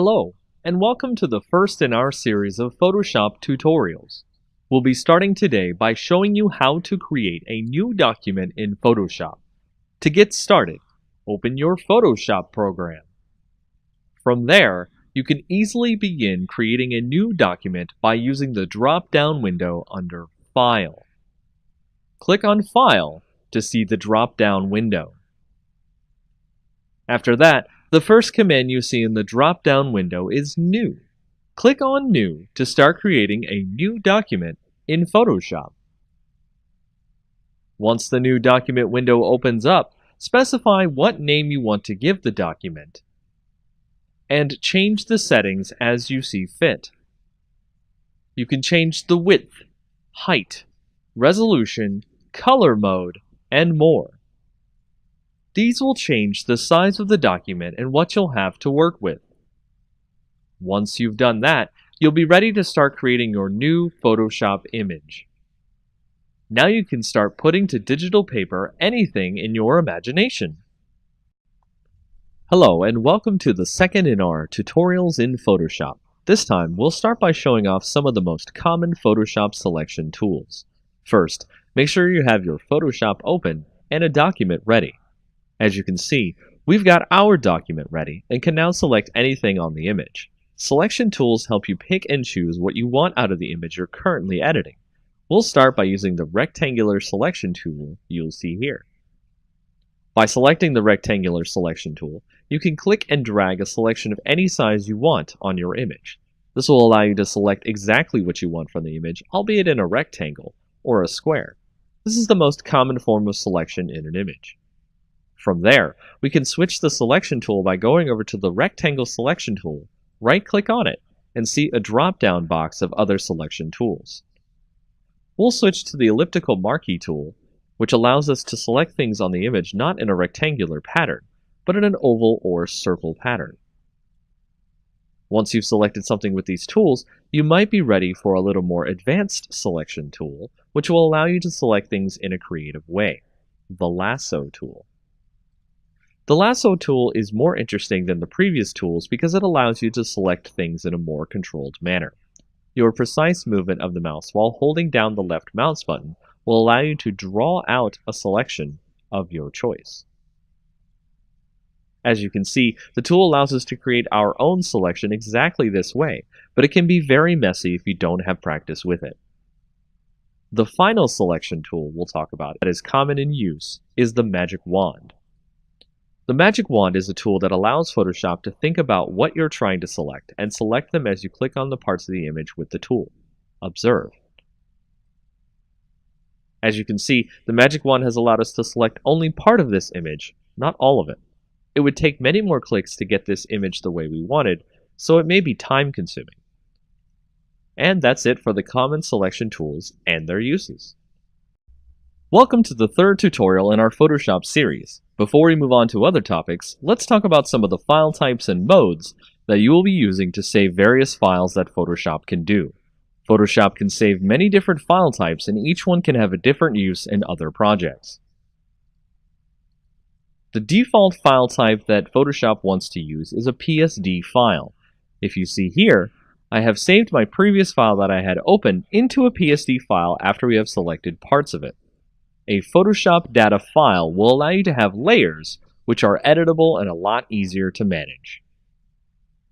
Hello, and welcome to the first in our series of Photoshop tutorials. We'll be starting today by showing you how to create a new document in Photoshop. To get started, open your Photoshop program. From there, you can easily begin creating a new document by using the drop-down window under File. Click on File to see the drop-down window. After that, the first command you see in the drop-down window is New. Click on New to start creating a new document in Photoshop. Once the new document window opens up, specify what name you want to give the document, and change the settings as you see fit. You can change the width, height, resolution, color mode, and more. These will change the size of the document and what you'll have to work with. Once you've done that, you'll be ready to start creating your new Photoshop image. Now you can start putting to digital paper anything in your imagination. Hello, and welcome to the second in our tutorials in Photoshop. This time, we'll start by showing off some of the most common Photoshop selection tools. First, make sure you have your Photoshop open and a document ready. As you can see, we've got our document ready and can now select anything on the image. Selection tools help you pick and choose what you want out of the image you're currently editing. We'll start by using the rectangular selection tool you'll see here. By selecting the rectangular selection tool, you can click and drag a selection of any size you want on your image. This will allow you to select exactly what you want from the image, albeit in a rectangle or a square. This is the most common form of selection in an image. From there, we can switch the selection tool by going over to the rectangle selection tool, right-click on it, and see a drop-down box of other selection tools. We'll switch to the elliptical marquee tool, which allows us to select things on the image not in a rectangular pattern, but in an oval or circle pattern. Once you've selected something with these tools, you might be ready for a little more advanced selection tool, which will allow you to select things in a creative way, the lasso tool. The lasso tool is more interesting than the previous tools because it allows you to select things in a more controlled manner. Your precise movement of the mouse while holding down the left mouse button will allow you to draw out a selection of your choice. As you can see, the tool allows us to create our own selection exactly this way, but it can be very messy if you don't have practice with it. The final selection tool we'll talk about that is common in use is the magic wand. The magic wand is a tool that allows Photoshop to think about what you're trying to select and select them as you click on the parts of the image with the tool. Observe. As you can see, the magic wand has allowed us to select only part of this image, not all of it. It would take many more clicks to get this image the way we wanted, so it may be time-consuming. And that's it for the common selection tools and their uses. Welcome to the third tutorial in our Photoshop series. Before we move on to other topics, let's talk about some of the file types and modes that you will be using to save various files that Photoshop can do. Photoshop can save many different file types, and each one can have a different use in other projects. The default file type that Photoshop wants to use is a PSD file. If you see here, I have saved my previous file that I had opened into a PSD file after we have selected parts of it. A Photoshop data file will allow you to have layers, which are editable and a lot easier to manage.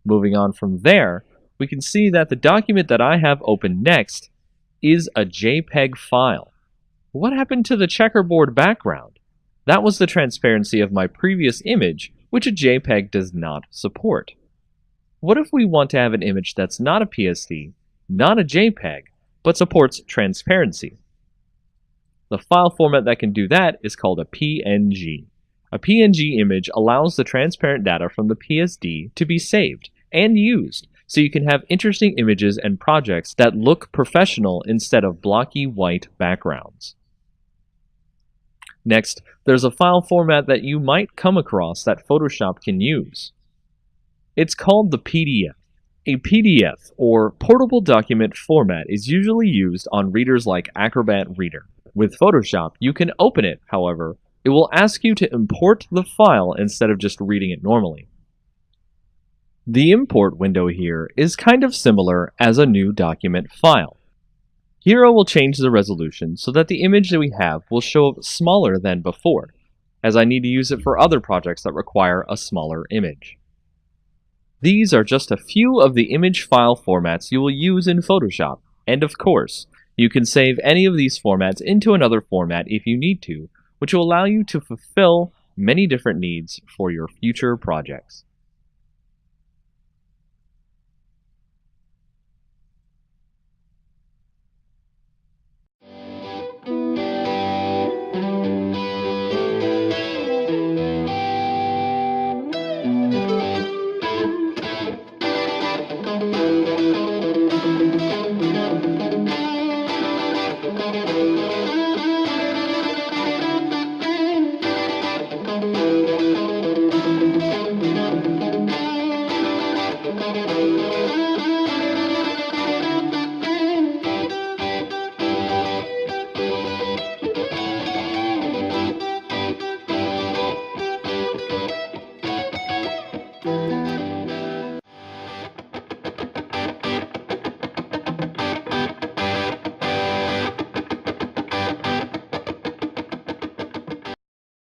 Moving on from there, we can see that the document that I have open next is a JPEG file. What happened to the checkerboard background? That was the transparency of my previous image, which a JPEG does not support. What if we want to have an image that's not a PSD, not a JPEG, but supports transparency? The file format that can do that is called a PNG. A PNG image allows the transparent data from the PSD to be saved and used, so you can have interesting images and projects that look professional instead of blocky white backgrounds. Next, there's a file format that you might come across that Photoshop can use. It's called the PDF. A PDF, or Portable Document Format, is usually used on readers like Acrobat Reader. With Photoshop, you can open it, however, it will ask you to import the file instead of just reading it normally. The import window here is kind of similar as a new document file. Here I will change the resolution so that the image that we have will show up smaller than before, as I need to use it for other projects that require a smaller image. These are just a few of the image file formats you will use in Photoshop, and of course, you can save any of these formats into another format if you need to, which will allow you to fulfill many different needs for your future projects.